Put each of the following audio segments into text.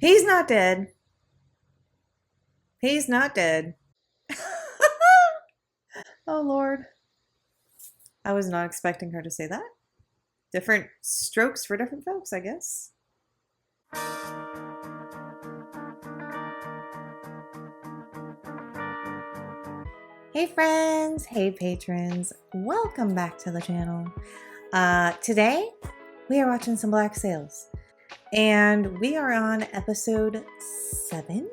He's not dead. He's not dead. Oh, Lord. I was not expecting her to say that. Different strokes for different folks, I guess. Hey friends, hey patrons, welcome back to the channel. Today we are watching some Black Sails and we are on episode 7.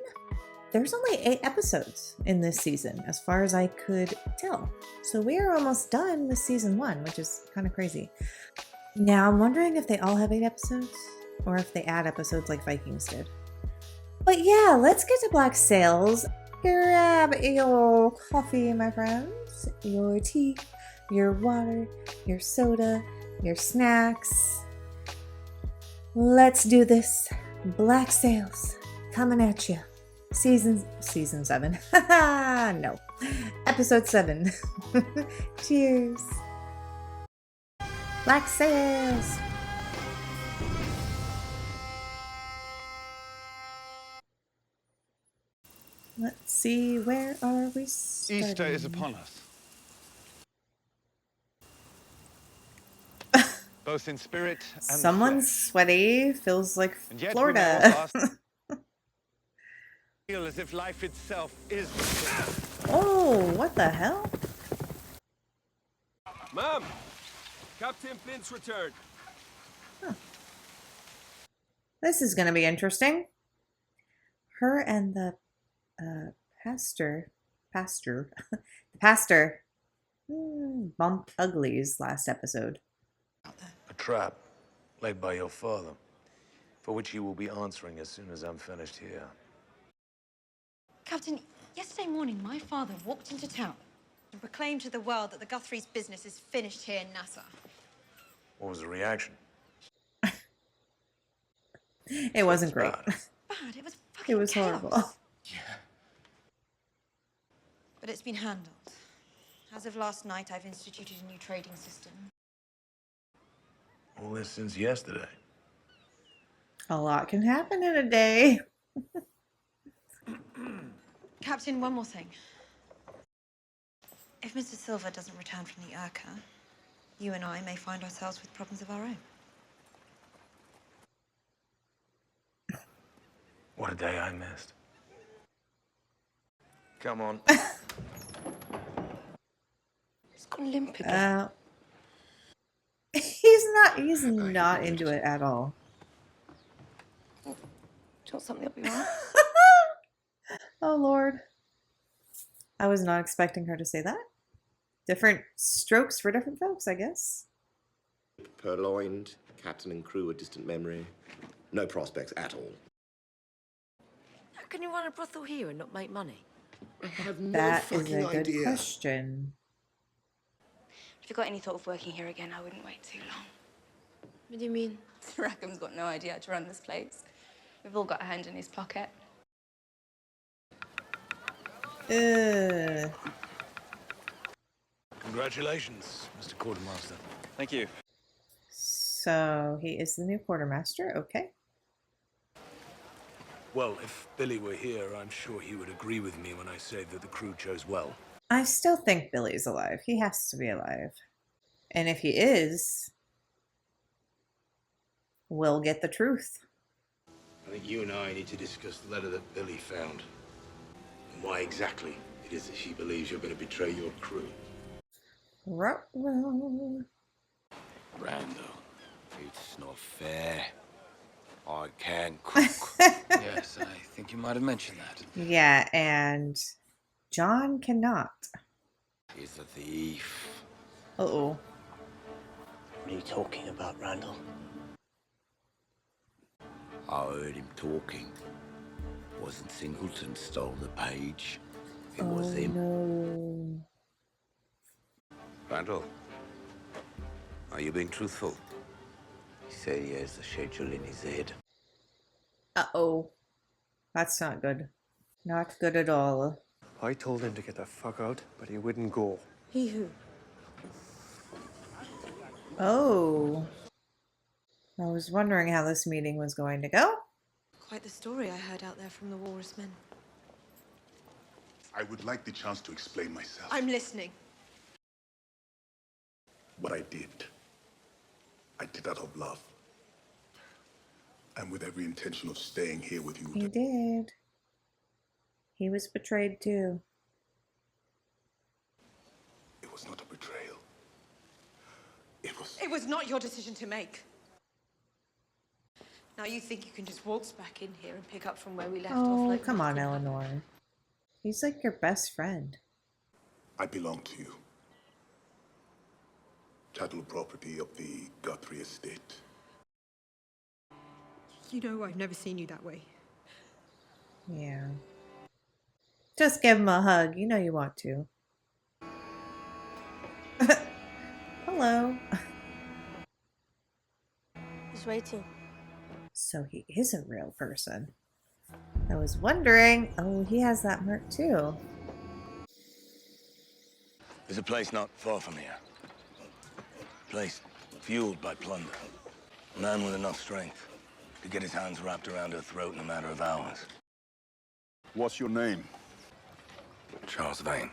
There's only 8 episodes in this season as far as I could tell. So we are almost done with season 1, which is kind of crazy. Now I'm wondering if they all have 8 episodes or if they add episodes like Vikings did. But yeah, let's get to Black Sails. Grab your coffee, my friends, your tea, your water, your soda, your snacks. Let's do this. Black Sails coming at you. Season 7. No. Episode 7. Cheers. Black Sails. Let's see, where are we starting? Easter is upon us. Both in spirit and Someone's flesh. sweaty, feels like And yet Florida. Feel as if life itself is. Oh, what the hell? Mom! Captain Flint's returned. Huh. This is going to be interesting. Her and the pastor, the pastor, bumped uglies last episode. A trap laid by your father, for which you will be answering as soon as I'm finished here. Captain, yesterday morning my father walked into town and proclaimed to the world that the Guthrie's business is finished here in Nassau. What was the reaction? It wasn't great. Bad. Bad, it was fucking It was chaos. horrible. Yeah. But it's been handled. As of last night, I've instituted a new trading system. All this since yesterday. A lot can happen in a day. Captain, one more thing. If Mr. Silver doesn't return from the Urca, you and I may find ourselves with problems of our own. What a day I missed. Come on. He's gone limp again. He's not into it at all. Do you want something that'll be right? Oh, Lord. I was not expecting her to say that. Different strokes for different folks, I guess. Purloined, captain and crew a distant memory. No prospects at all. How can you run a brothel here and not make money? I have no That is fucking a good idea. question. If you got any thought of working here again, I wouldn't wait too long. What do you mean? Rackham's got no idea how to run this place. We've all got a hand in his pocket. Congratulations, Mr. Quartermaster. Thank you. So he is the new quartermaster, okay. Well, if Billy were here, I'm sure he would agree with me when I say that the crew chose well. I still think Billy's alive. He has to be alive. And if he is, we'll get the truth. I think you and I need to discuss the letter that Billy found. And why exactly it is that she believes you're going to betray your crew. Ruh-roh. Randall, it's not fair. I can cook. Yes, I think you might have mentioned that. Yeah, and John cannot. He's a thief. Uh-oh. What are you talking about, Randall? I heard him talking. Wasn't Singleton stole the page. It was him. No. Randall, are you being truthful? He said he has the schedule in his head. Uh-oh. That's not good. Not good at all. I told him to get the fuck out, but he wouldn't go. He who? Oh. I was wondering how this meeting was going to go. Quite the story I heard out there from the walrus men. I would like the chance to explain myself. I'm listening. What I did out of love. And with every intention of staying here with you. He did. He was betrayed too. It was not a betrayal. It was not your decision to make. Now you think you can just waltz back in here and pick up from where we left off? Oh, Like come on, nothing Eleanor. He's like your best friend. I belong to you. Chattel property of the Guthrie estate. You know, I've never seen you that way. Yeah. Just give him a hug. You know you want to. Hello. He's waiting. So he is a real person. I was wondering. Oh, he has that mark too. There's a place not far from here. A place fueled by plunder. A man with enough strength to get his hands wrapped around her throat in a matter of hours. What's your name? Charles Vane.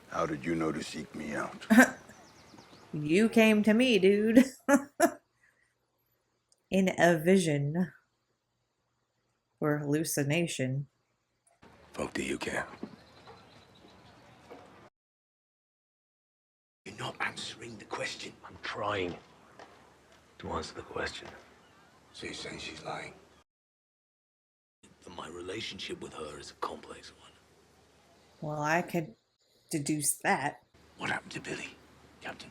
How did you know to seek me out? You came to me, dude. In a vision. Or hallucination. Folk, do you care? You're not answering the question. I'm trying to answer the question. So you're saying she's lying? That my relationship with her is a complex one. Well, I could deduce that. What happened to Billy, Captain?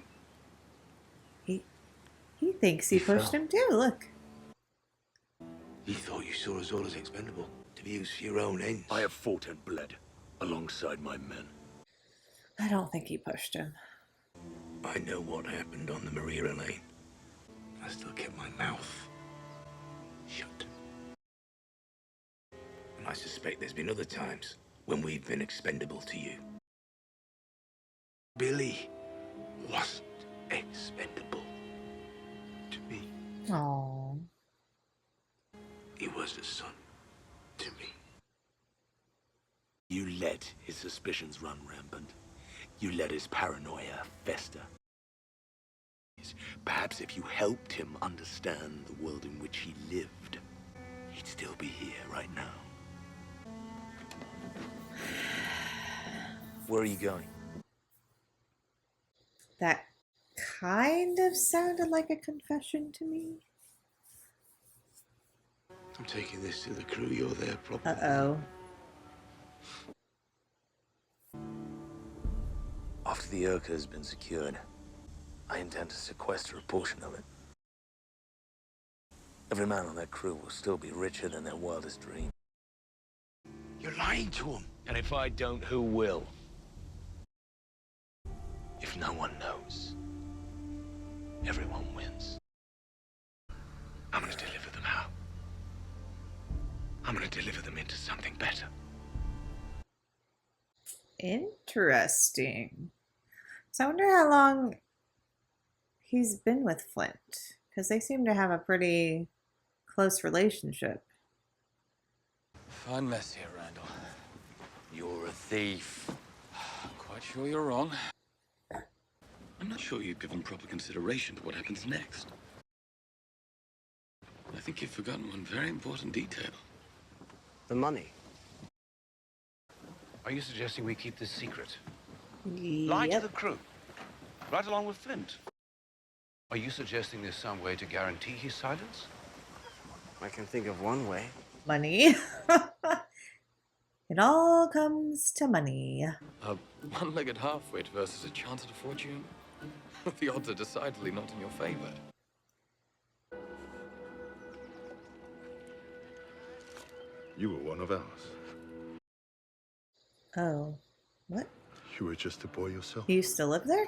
He thinks he pushed him too, look. He thought you saw us all as expendable, to be used for your own ends. I have fought and bled alongside my men. I don't think he pushed him. I know what happened on the Maria Lane. I still kept my mouth shut. And I suspect there's been other times when we've been expendable to you. Billy wasn't expendable to me. Aww. He was a son to me. You let his suspicions run rampant. You let his paranoia fester. Perhaps if you helped him understand the world in which he lived, he'd still be here right now. Where are you going? That kind of sounded like a confession to me. I'm taking this to the crew. You're their property. Uh-oh. After the Urca has been secured, I intend to sequester a portion of it. Every man on that crew will still be richer than their wildest dream. You're lying to them. And if I don't, who will? If no one knows, everyone wins. I'm going to deliver them how? I'm going to deliver them into something better. Interesting. So I wonder how long he's been with Flint, because they seem to have a pretty close relationship. Fine mess here, Randall. You're a thief. Quite sure you're wrong. I'm not sure you've given proper consideration to what happens next. I think you've forgotten one very important detail. The money. Are you suggesting we keep this secret? Lie to the crew, right along with Flint. Are you suggesting there's some way to guarantee his silence? I can think of one way. Money. It all comes to money. A one-legged half-wit versus a chance at a fortune? The odds are decidedly not in your favor. You were one of ours. Oh. What? You were just a boy yourself. He used to live there?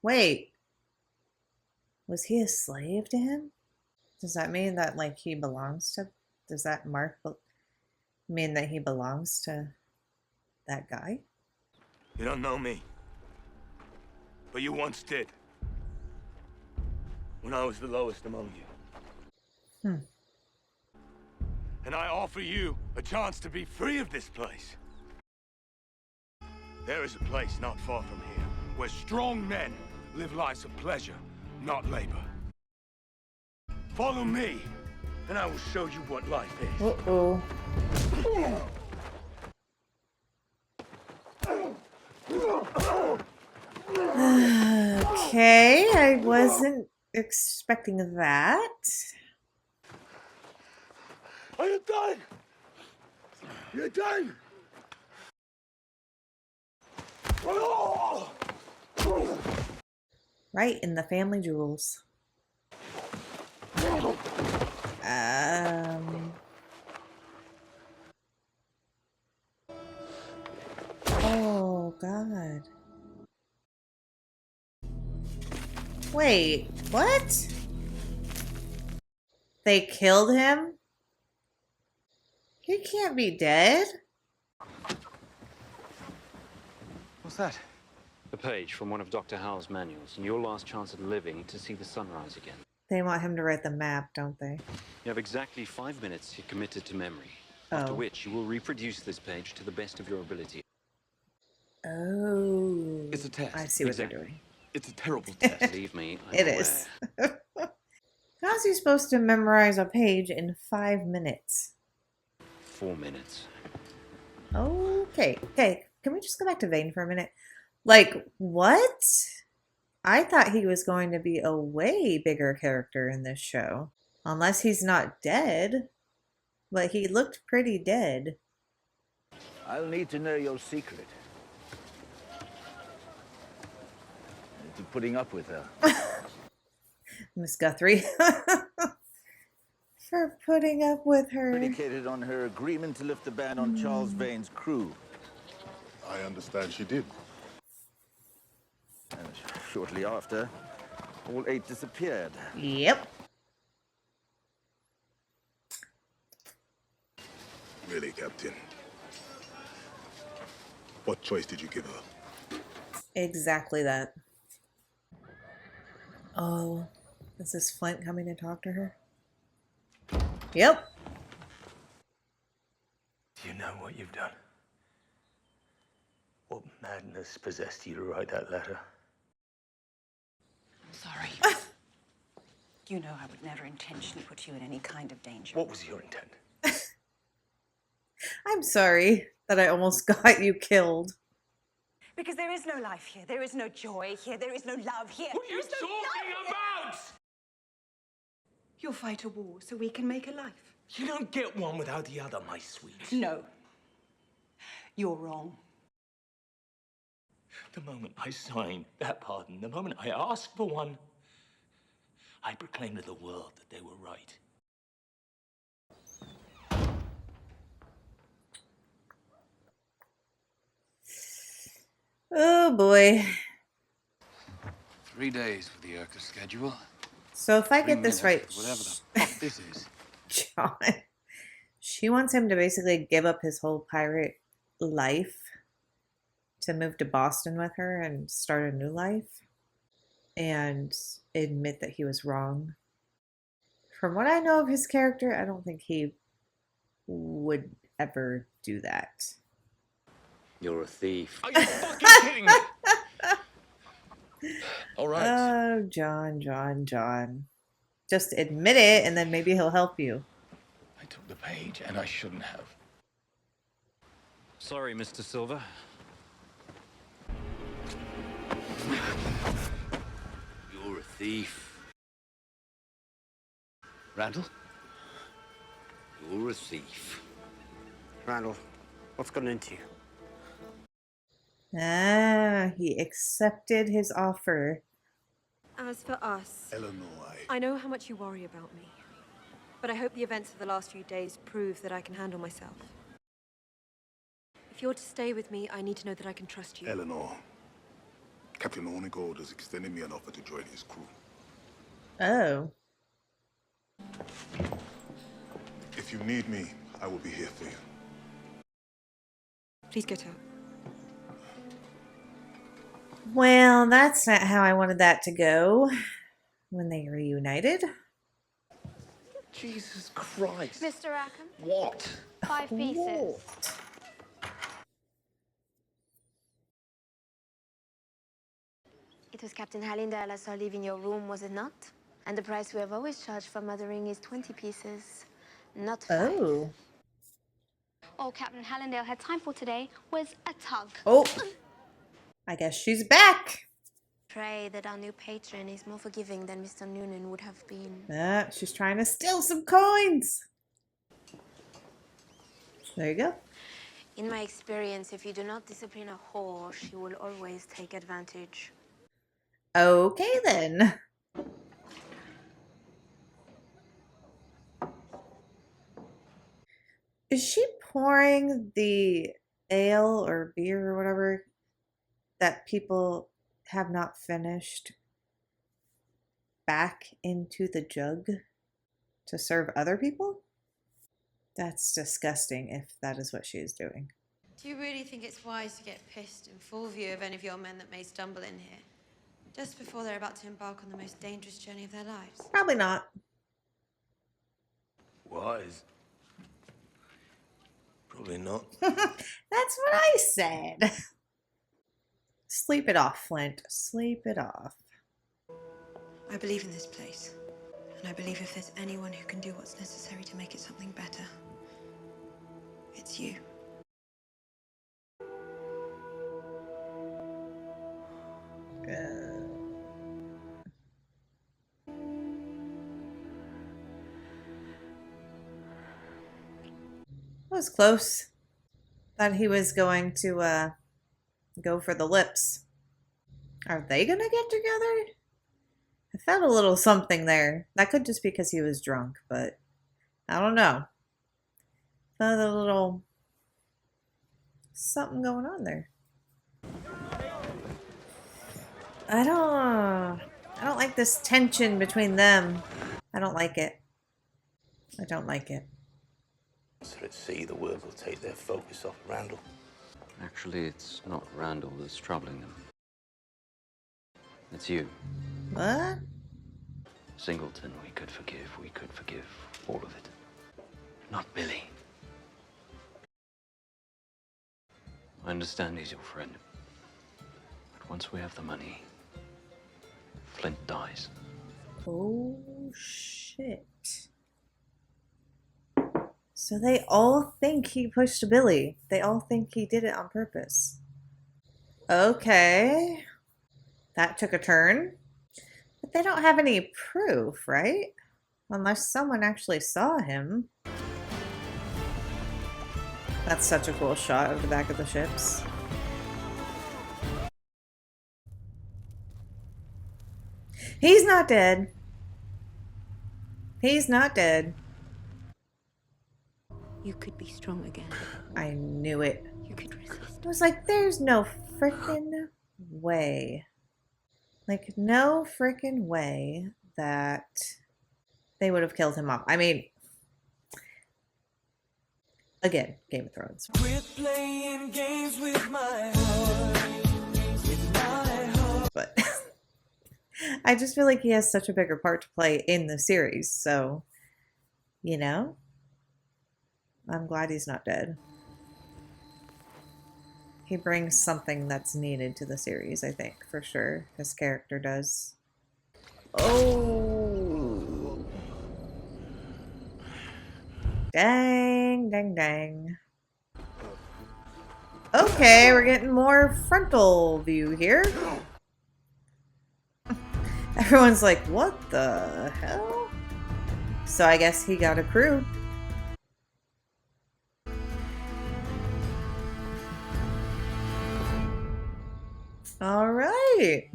Wait. Was he a slave to him? Does that mean that, like, he belongs to... Does that mark mean that he belongs to that guy? You don't know me, but you once did. When I was the lowest among you. And I offer you a chance to be free of this place. There is a place not far from here where strong men live lives of pleasure, not labor. Follow me, and I will show you what life is. Uh-oh. Okay, I wasn't expecting that. Are you done? You're done? Right in the family jewels. Oh, God. Wait, what? They killed him? He can't be dead. What's that? A page from one of Dr. Howell's manuals, and your last chance at living to see the sunrise again. They want him to write the map, don't they? You have exactly 5 minutes to commit it to memory, after which you will reproduce this page to the best of your ability. Oh. It's a test. I see what they're doing. It's a terrible test. Believe me, I'm It aware. is. How's he supposed to memorize a page in 5 minutes? 4 minutes. Okay. Okay. Can we just go back to Vane for a minute? Like, what? I thought he was going to be a way bigger character in this show. Unless he's not dead. But he looked pretty dead. I'll need to know your secret. To putting up with her. Miss Guthrie. For putting up with her. Predicated on her agreement to lift the ban on Charles Vane's crew. I understand she did. And shortly after, all 8 disappeared. Yep. Really, Captain? What choice did you give her? Exactly that. Oh, is this Flint coming to talk to her? Yep. Do you know what you've done? What madness possessed you to write that letter? I'm sorry. You know I would never intentionally put you in any kind of danger. What was your intent? I'm sorry that I almost got you killed. Because there is no life here. There is no joy here. There is no love here. What are you talking about? You'll fight a war so we can make a life. You don't get one without the other, my sweet. No. You're wrong. The moment I signed that pardon, the moment I asked for one, I proclaimed to the world that they were right. Oh boy. 3 days for the Urca schedule. So if I 3 get this minutes, right, whatever the fuck this is. John, she wants him to basically give up his whole pirate life to move to Boston with her and start a new life and admit that he was wrong. From what I know of his character, I don't think he would ever do that. You're a thief. Are you fucking kidding me? All right. Oh, John. Just admit it and then maybe he'll help you. I took the page and I shouldn't have. Sorry, Mr. Silver. You're a thief. Randall? You're a thief. Randall, what's gotten into you? Ah, he accepted his offer. As for us, Eleanor, I know how much you worry about me. But I hope the events of the last few days prove that I can handle myself. If you're to stay with me, I need to know that I can trust you. Eleanor. Captain Ornigold has extended me an offer to join his crew. Oh. If you need me, I will be here for you. Please get out. Well, that's not how I wanted that to go when they reunited. Jesus Christ. Mr. Rackham? What? 5 pieces. It was Captain Hallindale I saw leaving your room, was it not? And the price we have always charged for mothering is 20 pieces, not 5. Oh. All Captain Hallindale had time for today was a tug. Oh. I guess she's back. Pray that our new patron is more forgiving than Mr. Noonan would have been. She's trying to steal some coins. There you go. In my experience, if you do not discipline a whore, she will always take advantage. Okay then. Is she pouring the ale or beer or whatever that people have not finished back into the jug to serve other people? That's disgusting if that is what she is doing. Do you really think it's wise to get pissed in full view of any of your men that may stumble in here, just before they're about to embark on the most dangerous journey of their lives? Probably not. Wise? Probably not. That's what I said. Sleep it off, Flint. Sleep it off. I believe in this place, and I believe if there's anyone who can do what's necessary to make it something better, it's you. That was close. Thought he was going to go for the lips. Are they gonna get together? I felt a little something there. That could just be because he was drunk, but I don't know. Felt a little something going on there. I don't like this tension between them. I don't like it. I don't like it. So at sea, the world will take their focus off Randall. Actually, it's not Randall that's troubling them. It's you. What? Singleton, we could forgive all of it. Not Billy. I understand he's your friend. But once we have the money, Flint dies. Oh, shit. So they all think he pushed Billy. They all think he did it on purpose. Okay. That took a turn. But they don't have any proof, right? Unless someone actually saw him. That's such a cool shot of the back of the ships. He's not dead. He's not dead. You could be strong again. I knew it. You could resist. I was like, there's no frickin' way. Like, no frickin' way that they would have killed him off. I mean, again, Game of Thrones. Quit playing games with my heart. But I just feel like he has such a bigger part to play in the series. So, you know, I'm glad he's not dead. He brings something that's needed to the series, I think, for sure. His character does. Oh. Dang, dang, dang. Okay, we're getting more frontal view here. Everyone's like, what the hell? So I guess he got a crew. Alright.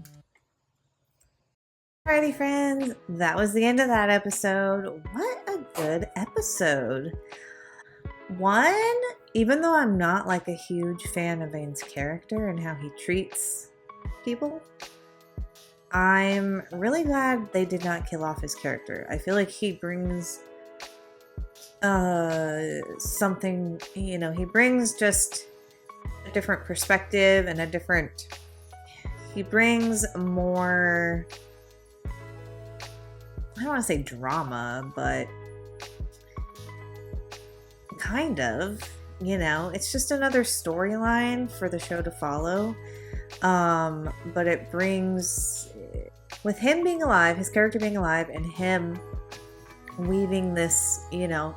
Alrighty, friends. That was the end of that episode. What a good episode. One, even though I'm not like a huge fan of Vane's character and how he treats people, I'm really glad they did not kill off his character. I feel like he brings something, you know, he brings just a different perspective and a different, he brings more, I don't want to say drama, but kind of, you know, it's just another storyline for the show to follow. But it brings, with him being alive, his character being alive, and him weaving this, you know,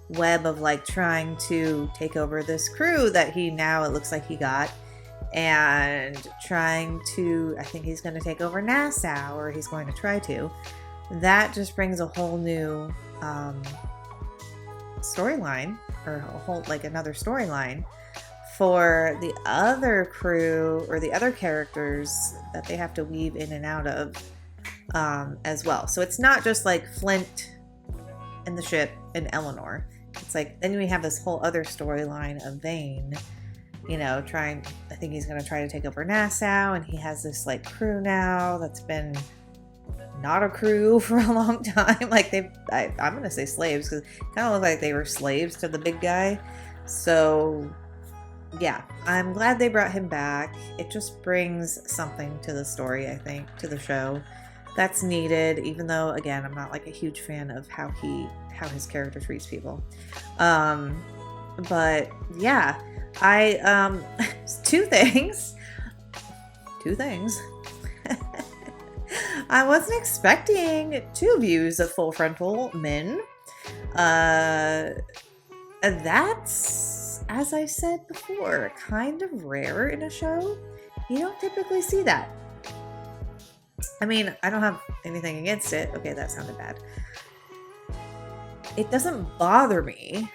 web of like trying to take over this crew that he now, it looks like he got, and trying to, I think he's going to take over Nassau, or he's going to try to. That just brings a whole new storyline, or a whole, like another storyline for the other crew or the other characters that they have to weave in and out of as well. So it's not just like Flint and the ship and Eleanor. It's like, then we have this whole other storyline of Vane, you know, trying, I think he's going to try to take over Nassau, and he has this like crew now that's been not a crew for a long time. Like I'm going to say slaves, because it kind of looked like they were slaves to the big guy. So yeah, I'm glad they brought him back. It just brings something to the story, I think, to the show that's needed, even though, again, I'm not like a huge fan of how his character treats people. But yeah, two things. I wasn't expecting 2 views of full frontal men. That's, as I said before, kind of rare in a show. You don't typically see that. I mean, I don't have anything against it. Okay, that sounded bad. It doesn't bother me.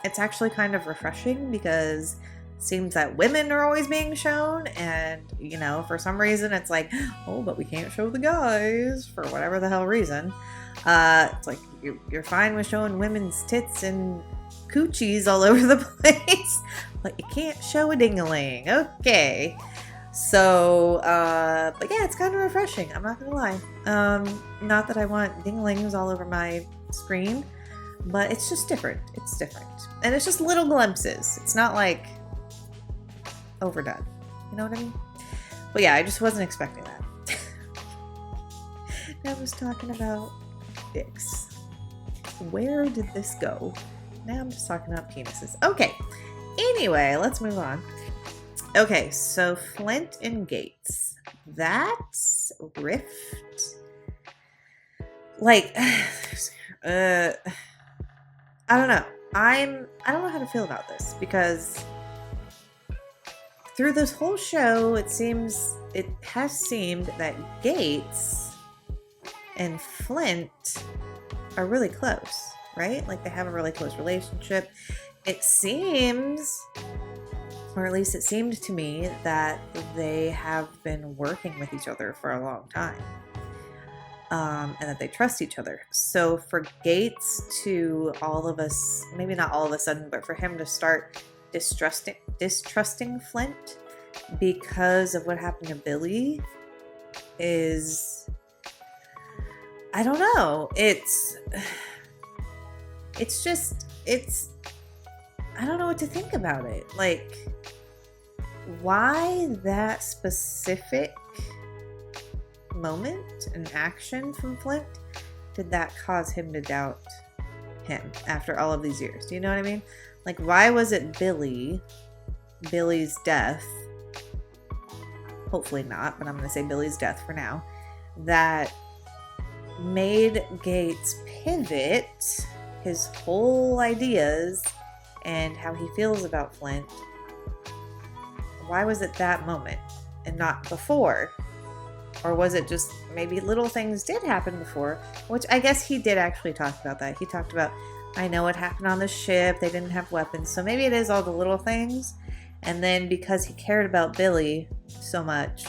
It's actually kind of refreshing, because it seems that women are always being shown, and, you know, for some reason it's like, oh, but we can't show the guys for whatever the hell reason. It's like, you're fine with showing women's tits and coochies all over the place, but you can't show a ding-a-ling. Okay. So, but yeah, it's kind of refreshing. I'm not gonna lie. Not that I want ding-a-lings all over my screen, but it's just different. It's different. And it's just little glimpses. It's not like overdone. You know what I mean? But yeah, I just wasn't expecting that. I was talking about dicks. Where did this go? Now I'm just talking about penises. Okay. Anyway, let's move on. Okay, so Flint and Gates. That rift. Like, I don't know. I don't know how to feel about this, because through this whole show, it has seemed that Gates and Flint are really close, right? Like, they have a really close relationship. It seems, or at least it seemed to me, that they have been working with each other for a long time. And that they trust each other. So for Gates to, all of us, maybe not all of a sudden, but for him to start distrusting Flint because of what happened to Billy is, I don't know. It's I don't know what to think about it. Like, why that specific moment and action from Flint did that cause him to doubt him after all of these years? Do you know what I mean? Like, why was it Billy's death, hopefully not, but I'm going to say Billy's death for now, that made Gates pivot his whole ideas and how he feels about Flint? Why was it that moment and not before? Or was it just maybe little things did happen before? Which I guess he did actually talk about that. He talked about, I know what happened on the ship. They didn't have weapons. So maybe it is all the little things. And then because he cared about Billy so much,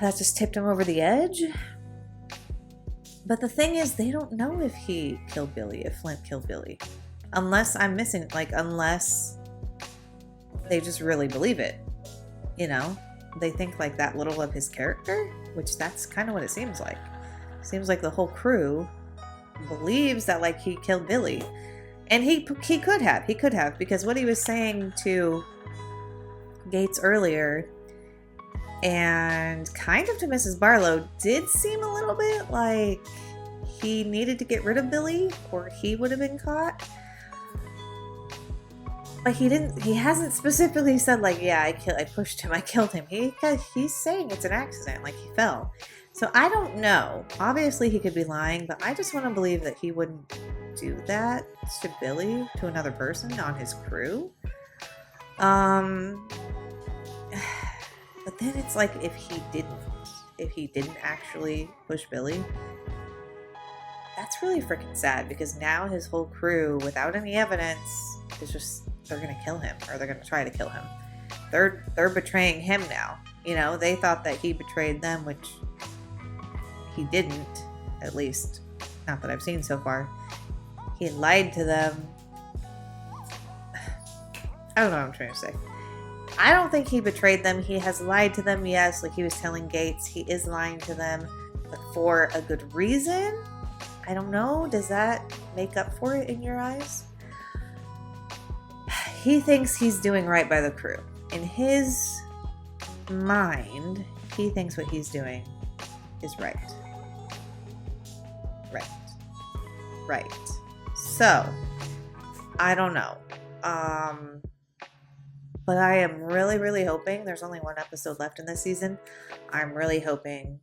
that just tipped him over the edge. But the thing is, they don't know if he killed Billy, if Flint killed Billy. Unless I'm missing, like, unless they just really believe it, you know? They think like that little of his character, which that's kind of what it seems like. It seems like the whole crew believes that, like, he killed Billy. And he could have, because what he was saying to Gates earlier and kind of to Mrs. Barlow did seem a little bit like he needed to get rid of Billy or he would have been caught. But he hasn't specifically said like, yeah, I pushed him, I killed him. He's saying it's an accident, like he fell. So I don't know. Obviously he could be lying, but I just want to believe that he wouldn't do that to Billy, to another person on his crew. But then it's like if he didn't actually push Billy, that's really freaking sad, because now his whole crew, without any evidence, is just, they're gonna kill him, or they're gonna try to kill him. They're betraying him now. You know, they thought that he betrayed them, which he didn't, at least not that I've seen so far. He lied to them. I don't know what I'm trying to say. I don't think he betrayed them. He has lied to them, yes, like he was telling Gates. He is lying to them, but for a good reason? I don't know. Does that make up for it in your eyes? He thinks he's doing right by the crew. In his mind, he thinks what he's doing is right. Right. So, I don't know. But I am really, really hoping, there's only one episode left in this season, I'm really hoping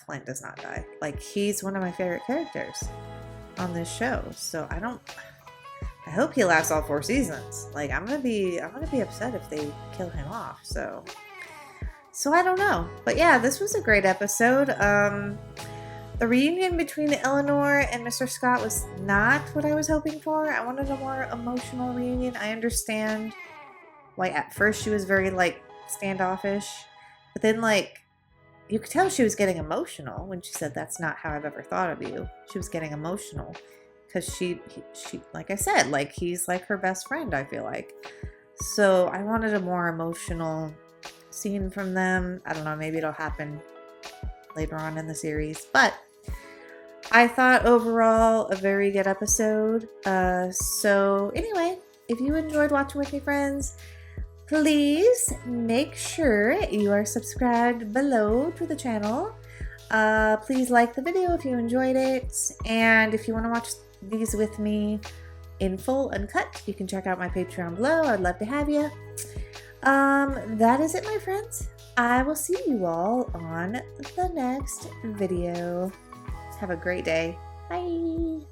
Flint does not die. Like, he's one of my favorite characters on this show. So I hope he lasts all 4 seasons. Like, I'm gonna be upset if they kill him off. So I don't know. But yeah, this was a great episode. The reunion between Eleanor and Mr. Scott was not what I was hoping for. I wanted a more emotional reunion. I understand why at first she was very, like, standoffish. But then, like, you could tell she was getting emotional when she said, "That's not how I've ever thought of you." She was getting emotional because she, like I said, like, he's like her best friend, I feel like. So I wanted a more emotional scene from them. I don't know, maybe it'll happen later on in the series. But I thought overall a very good episode. So anyway, if you enjoyed watching with me, friends, please make sure you are subscribed below to the channel. Please like the video if you enjoyed it. And if you want to watch these with me in full uncut, you can check out my Patreon below. I'd love to have you. That is it, my friends. I will see you all on the next video. Have a great day. Bye.